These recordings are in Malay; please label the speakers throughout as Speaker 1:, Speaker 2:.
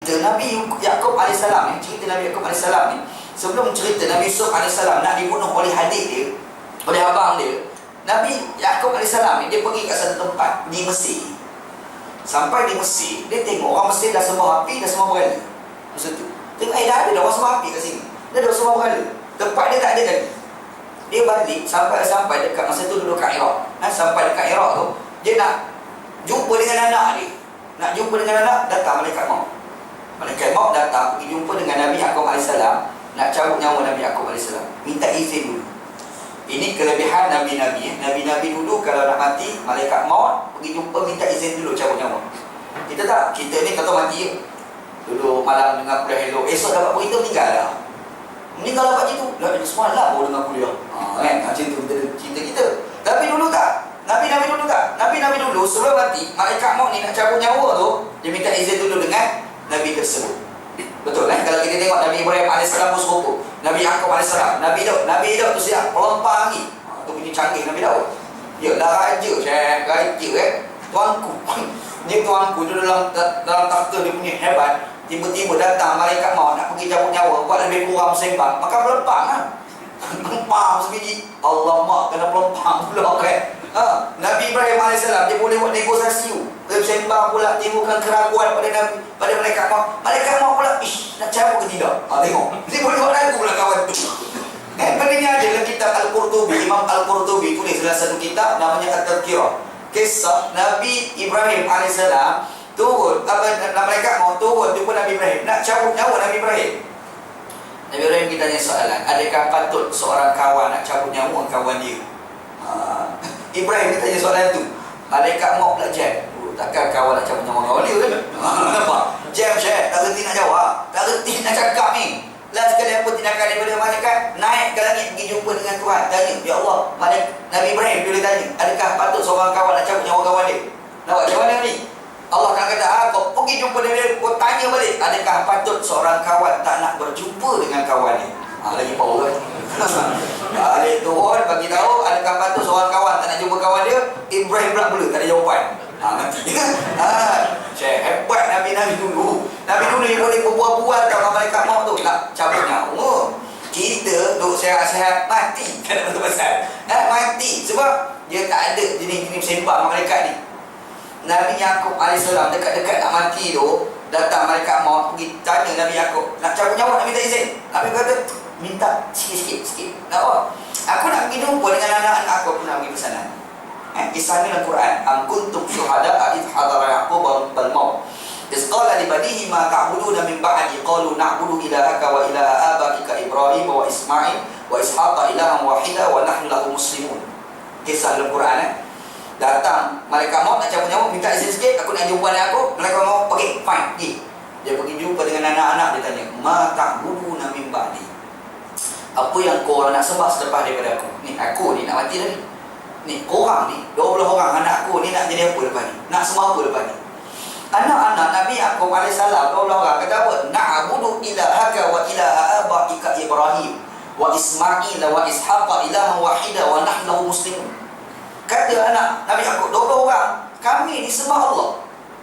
Speaker 1: cerita Nabi Yaqub AS ni, cerita Nabi Yaqub AS ni, sebelum cerita Nabi Yusuf AS nak dibunuh oleh adik dia, oleh abang dia, Nabi Yaqub AS ni dia pergi kat satu tempat di Mesir. Sampai di Mesir, dia tengok orang Mesir dah semua api, dah semua berhala. Masa tu tengok, dah ada orang semua api kat sini, dah ada semua berhala, tempat dia tak ada lagi. Dia balik sampai dekat, masa tu duduk kat Iraq. Sampai dekat Iraq tu, dia nak jumpa dengan anak dia. Nak jumpa dengan anak, datang malaikat maut. Malaikat maut datang pergi jumpa dengan Nabi Yaqub AS, nak cabut nyawa Nabi Yaqub AS. Minta izin dulu. Ini kelebihan Nabi-Nabi. Nabi-Nabi dulu kalau nak mati, malaikat maut pergi jumpa, minta izin dulu cabut nyawa. Kita tak, kita ni kata mati je. Dulu malam dengar kuliah elok, esok dapat berita meninggal dah. Meninggal dapat itu, dah semalam baru dengar kuliah. Kan, macam tu cerita kita. Tapi dulu tak. Nabi-Nabi dulu tak. Nabi-Nabi dulu sebelum mati, malaikat maut ni nak cabut nyawa tu, dia minta izin dulu dengan Nabi tersebut. Betul kan? Kalau kita tengok Nabi Ibrahim AS pun serupa, Nabi Yaqub AS, Nabi Daud tu siap pelempang lagi. Tu bunyi canggih Nabi Daud. Yalah raja, raja tuanku. Dia tuanku tu dalam takhta dia punya hebat. Tiba-tiba datang malaikat maut nak pergi cabut nyawa, buat lebih kurang sembang, maka pelempang kan. Pelempang sebiji. Allah mak kena pelempang pula kan. Nabi Ibrahim AS dia boleh buat negosiasi. Dia sembang pula, timbulkan keraguan pada malaikat maut. Malaikat maut pula, nak cabut ke tidak? Tengok. Dia boleh buat lagu pula kawan tu. Benda ni ada dalam kitab Al-Qurtubi. Imam Al-Qurtubi tulis salah satu kitab namanya At-Tadhkirah. Kisah Nabi Ibrahim AS turun, malaikat maut turun jumpa Nabi Ibrahim, nak cabut nyawa Nabi Ibrahim. Nabi Ibrahim kita tanya soalan, adakah patut seorang kawan nak cabut nyawa kawan dia? Ibrahim kita tanya soalan tu. Malaikat maut pula jam. Takkan kawan nak cabut nyawa kawan dia kan? Nampak? Jam Syekh, tak reti nak jawab, tak reti nak cakap ni. Last kali apa tindakan daripada malaikat, naik ke langit pergi jumpa dengan Tuhan. Tanya, ya Allah, Nabi Ibrahim boleh tanya, adakah patut seorang kawan nak cabut nyawa kawan dia? Nak buat macam mana ni? Allah akan kata, kau pergi jumpa dia, kau tanya balik, adakah patut seorang kawan tak nak berjumpa dengan kawan dia? Lagi power kan? Dia turun bagi tahu, adakah patut seorang kawan tak nak jumpa kawan dia? Ibrahim pula tak ada jawapan. Mati. Syekh, hebat Nabi-Nabi dulu. Nabi dulu yang boleh berbual-bual kalau malaikat maut tu nak cabut nyawa. Kita duduk sehat-sehat mati. Kan betul-betul. Mati sebab dia tak ada jenis-jenis sembang malaikat ni. Nabi Yaqub AS dekat-dekat nak mati tu, datang malaikat maut pergi tanya Nabi Yaqub, nak cabut nyawa, nak minta izin. Nabi kata, minta sikit-sikit. Nak apa? Aku nak pergi jumpa dengan anak-anak aku nak pergi pesanan. Kisah ni dalam Quran. Am kuntum syuhada'a idh hadara Yaqub al-maut iz qala li banihi ma ta'buduna min ba'di qalu na'budu ilahaka wa ilaha abaika Ibrahim wa Ismail wa Ishaqa ilahan wahida wa nahnu lahu muslimun. Kisah dalam Quran. Datang malaikat maut nak cabut nyawa, minta izin sikit, aku nak jumpa anak aku. Malaikat maut pergi, fine, pergi. Dia pergi jumpa dengan anak-anak, dia tanya, ma ta'buduna min ba'di, apa yang kau nak sembah selepas daripada aku? Ni aku ni nak mati dah ni. Ni korang ni 20 orang anak aku ni nak jadi apa lepas ni? Nak sembah apa lepas ni? Anak-anak Nabi Yaqub AS 20 orang kata apa? Na'budu ilahaka wa ilaha abaika Ibrahim wa Ismail wa Ishaqa ilahan wahida wa nahnu lahu muslimun. Kata anak Nabi Yaqub 20 orang, kami disembah Allah.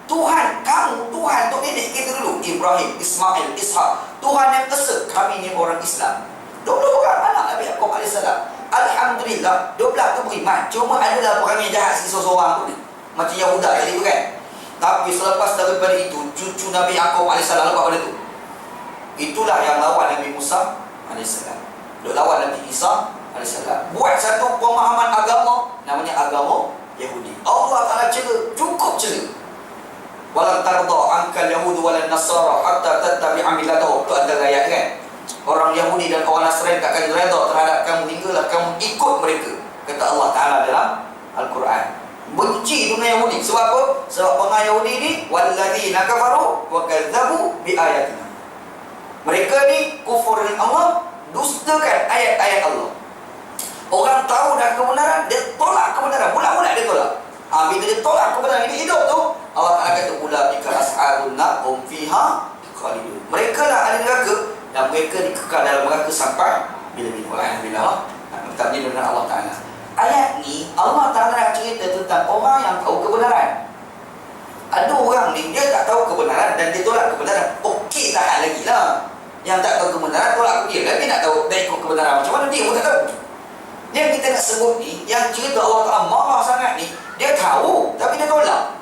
Speaker 1: Tuhan kamu, Tuhan tok nenek kita dulu, Ibrahim, Ismail, Ishaq, Tuhan yang esa, kami ni orang Islam. 20 orang anak Nabi Yaqub AS. Alhamdulillah 12 tu beriman. Cuma adalah perangai jahat seseorang tu, macam Yahuda tadi tu kan. Tapi selepas daripada itu, cucu Nabi Yaqub AS lepas pada tu, itulah yang lawan Nabi Musa AS, lawan Nabi Isa AS, buat satu pemahaman agama namanya agama Yahudi. Allah Ta'ala cela, cukup cela. Walan tarda ankal yahudu walan nasara hatta tattabi'a millatahum. Tu ada ayat kan. Orang Yahudi dan orang Nasrani tak akan redha terhadap kamu hinggalah kamu ikut mereka, kata Allah Ta'ala dalam Al-Quran. Benci dengan Yahudi. Sebab apa? Sebab pengang Yahudi ni walladzina kafaru wa kadzabu bi ayatina. Mereka ni kufur dengan Allah, dustakan ayat-ayat Allah. Orang tahu dah kebenaran, dia tolak kebenaran. Mula-mula dia tolak. Bila dia tolak kebenaran, dia hidup tu, Allah Ta'ala kata ulaika ashabun nar hum fiha khalidun. Mereka lah ahli neraka dan mereka dikekal dalam neraka sampai bila-bila. Alhamdulillah. Takdir dengan Allah Ta'ala. Ayat ni Allah Ta'ala nak cerita tentang orang yang tahu kebenaran. Ada orang ni dia tak tahu kebenaran dan dia tolak kebenaran. Oh, Yang tak tahu kebenaran tolak dia. Lagi nak tahu tak ikut kebenaran macam mana dia pun tak tahu. Yang kita nak sebut ni, yang cerita Allah Ta'ala marah sangat ni, dia tahu tapi dia tolak.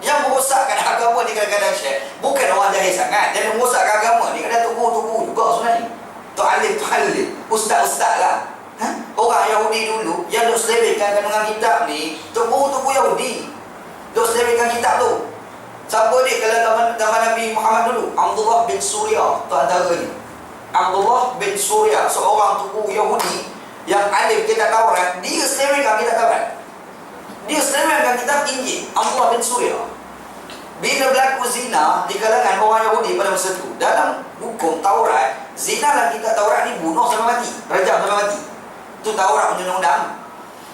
Speaker 1: Yang merosakkan agama ni kadang-kadang Syekh, bukan orang jahil sangat. Yang merosakkan agama ni kadang tuku-tuku juga sebenarnya. Tok alim, ustaz-ustaz lah. Orang Yahudi dulu yang duk selewengkan kandungan kitab ni, tuku Yahudi duk selewengkan kitab tu. Siapa dia kalau zaman Nabi Muhammad dulu? Abdullah bin Surya, tu antara ni. Abdullah bin Surya, seorang tuku Yahudi yang alim kitab Taurat, dia selewengkan kitab Taurat. Dia selewengkan kitab Injil. Abdullah bin Surya. Bila berlaku zina di kalangan orang Yahudi pada masa itu, dalam hukum Taurat, zina dalam kitab Taurat ni bunuh sampai mati, rajam sampai mati. Itu Taurat punya undang.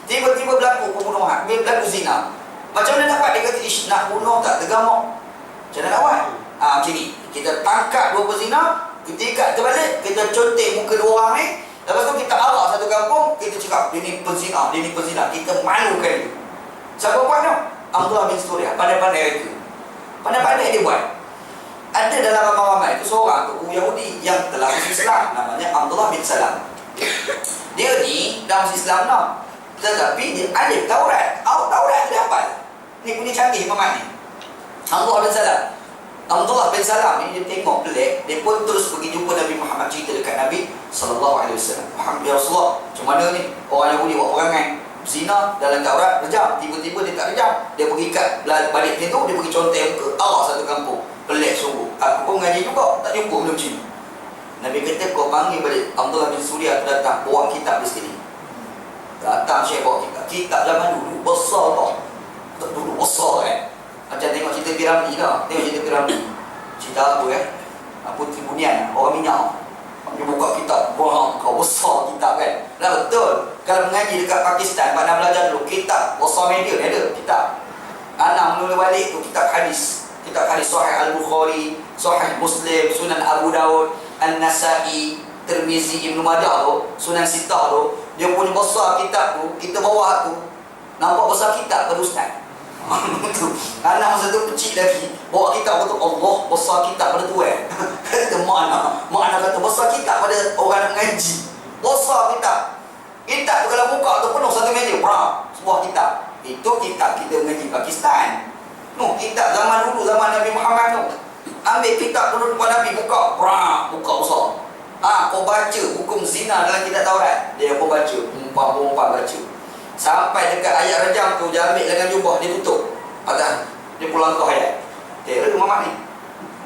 Speaker 1: Tiba-tiba berlaku pembunuhan, berlaku zina. Macam mana dapat dia kata ish nak bunuh tak tergamuk? Macam mana nak buat? Macam ni, kita tangkap dua pezina, kita ikat terbalik, kita conteng muka dua orang ni, lepas tu kita arak satu kampung, kita cakap dia ni pezina, kita malukan dia. Siapa buat tu? Abdullah bin Surya, pandai-pandai mereka. Pandai-pandai dia buat. Ada dalam ramai-ramai itu seorang tu Yahudi yang telah masuk Islam, namanya Abdullah bin Salam. Dia ni dah masuk Islam dah, tetapi dia alim Taurat. Taurat dia hafal. Ni punya canggih Muhammad ni. Abdullah bin Salam. Abdullah bin Salam ni dia tengok pelik, dia pun terus pergi jumpa Nabi Muhammad, cerita dekat Nabi SAW. Muhammad ya Rasulullah, macam mana ni orang Yahudi buat perangai zina dalam Taurat, rejam. Tiba-tiba dia tak rejam, dia pergi kat balik pintu, dia pergi conteng muka, arak satu kampung. Pelik sungguh. Aku pun mengaji juga, tak jumpa benda macam ni. Nabi kata, kau panggil balik Abdullah bin Surya tu datang, bawa kitab di sini. Datang Syekh bawa kitab. Kitab zaman dulu besar tau. Dulu besar kan. Macam tengok cerita piramid lah. Tengok cerita piramid. Cerita apa Putri Bunian, orang minyak. Dia buka kitab, wah kau besar kitab kan. Nah betul. Kalau mengaji dekat Pakistan, Pak nak belajar dulu kitab besar media dia ada kitab. Anak menulis balik tu kitab hadis. Kitab hadis Sahih Al-Bukhari, Sahih Muslim, Sunan Abu Daud, An-Nasa'i, Tirmizi, Ibn Majah tu, Sunan Sittah tu, dia punya besar kitab tu, kita bawa tu, nampak besar kitab pada ustaz. Anak masa tu kecil lagi, bawa kitab tu, Allah besar kitab pada tuan. Kata mana kata besar kitab pada orang nak mengaji. Besar kitab. Kitab tu kalau buka tu penuh satu meja, sebuah kitab. Itu kitab kita mengaji Pakistan. Kitab zaman dulu, zaman Nabi Muhammad tu. Ambil kitab dulu depan Nabi, buka besar. Kau baca hukum zina dalam kitab Taurat, dia pun baca, perempuan baca. Sampai dekat ayat rejam tu, dia ambil dengan jubah, dia tutup atas, dia pun langkah ayat. Teror Muhammad ni,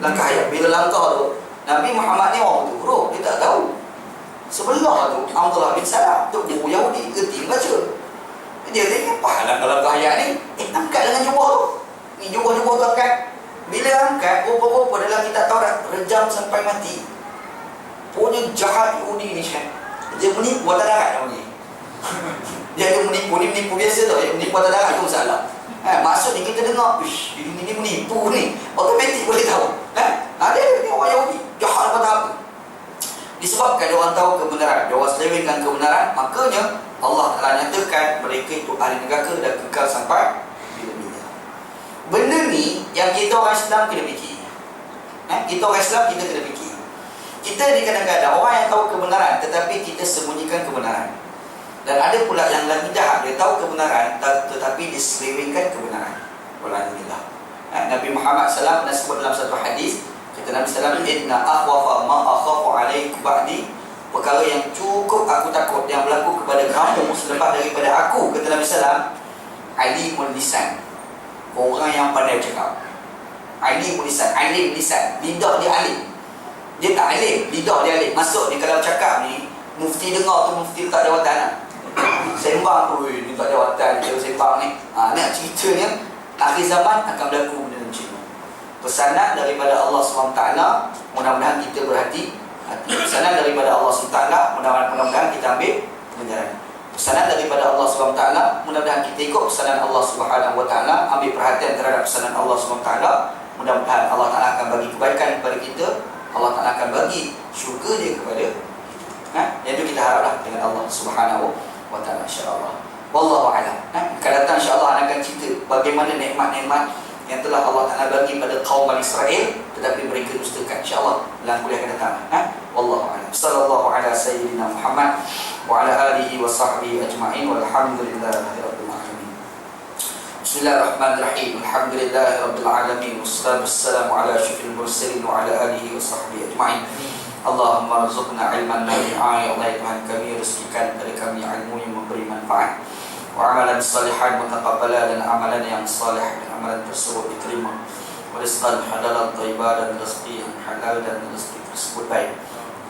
Speaker 1: langkah ayat. Bila langkah tu, Nabi Muhammad ni orang tu huruf, dia tak tahu. Sebelah tu Abdullah bin Salam tu buku Yahudi, kerti baca. Dia tanya, apa langkah ayat ni? Angkat dengan jubah tu. Ni jubah-jubah tu angkat. Bila angkat, rupa-rupa dalam kitab Taurat, rejam sampai mati. Punya jahat Yahudi ni Syekh. Dia menipu atas darat orang ni. Dia ada menipu biasa tau. Dia menipu atas darat tu masalah. Maksudnya kita dengar, ini menipu ni, automatik boleh tahu. Dia orang Yahudi, jahat pada apa? Disebabkan dia orang tahu kebenaran, dia orang selewengkan kebenaran, makanya Allah telah nyatakan mereka itu ahli neraka dan kekal sampai bila-bila. Benda ni yang kita orang Islam kena fikir. Kita orang Islam kita kena fikir. Kita ni kadang-kadang orang yang tahu kebenaran tetapi kita sembunyikan kebenaran. Dan ada pula yang lagi jahat, dia tahu kebenaran tetapi diselewengkan kebenaran. Walhamdulillah. Nabi Muhammad SAW pernah sebut dalam satu hadis, kata Nabi SAW, inna akhwafa ma akhafu alaikum ba'di, perkara yang cukup aku takut yang berlaku kepada kamu selepas daripada aku, kata Nabi SAW, alimul lisan, orang yang pandai cakap. Alimul lisan, alim lisan, lidah dia alim. Dia tak alim, lidah dia alim. Masuk ni kalau cakap ni, mufti dengar tu, mufti tak jawatan lah. Sembang tu, ni tak jawatan, dia sembang ni. Nak ceritanya, akhir zaman akan berlaku benda macam ni. Pesanan daripada Allah SWT, mudah-mudahan kita berhati. Pesanan daripada Allah SWT, mudah-mudahan kita ambil pengajaran. Pesanan daripada Allah SWT, mudah-mudahan kita ikut pesanan Allah SWT, ambil perhatian terhadap pesanan Allah SWT. Mudah-mudahan Allah Ta'ala akan bagi kebaikan kepada kita. Allah Ta'ala akan bagi syurga dia kepada yang itu kita haraplah dengan Allah Subhanahu wa Ta'ala, insya-Allah. Wallahu a'lam. Akan datang insya-Allah akan cerita bagaimana nikmat-nikmat yang telah Allah Ta'ala bagi pada kaum Bani Israel, tetapi mereka dustakan. InsyaAllah dalam kuliah akan datang. Wallahu a'lam. Sallallahu ala sayyidina Muhammad wa ala alihi wa sahbihi ajma'in walhamdulillahi rabbil alamin. Bismillahirrahmanirrahim. Alhamdulillahi rabbil alamin. Wassalatu wassalamu ala asyrafil mursalin wa ala alihi wa sahbihi ajma'in. Allahumma rzuqna ilman nafi'a. Ya Allah, ya Tuhan kami, rezekikan kepada kami ilmu yang memberi manfaat, wa amalan salihan mutaqabbala, dan amalan yang salih, dan amalan tersebut diterima, wa rizqan halalan thayyiban, dan rezeki yang halal dan rezeki tersebut baik.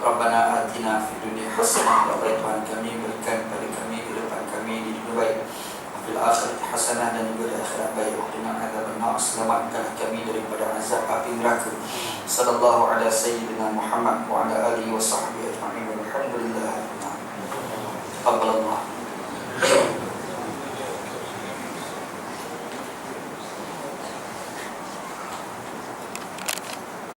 Speaker 1: Rabbana atina fid dunya hasanah, wa Tuhan kami, berikan kepada kami kehidupan kami di dunia baik, fil akhirati hasanah, dan juga di akhirat baik, wa qina adzabannar, selamatkan kami daripada azab api neraka. Sallallahu ala sayyidina Muhammad wa ala alihi wa sahbihi ajma'in walhamdulillahi rabbil alamin. Taqabbalallah.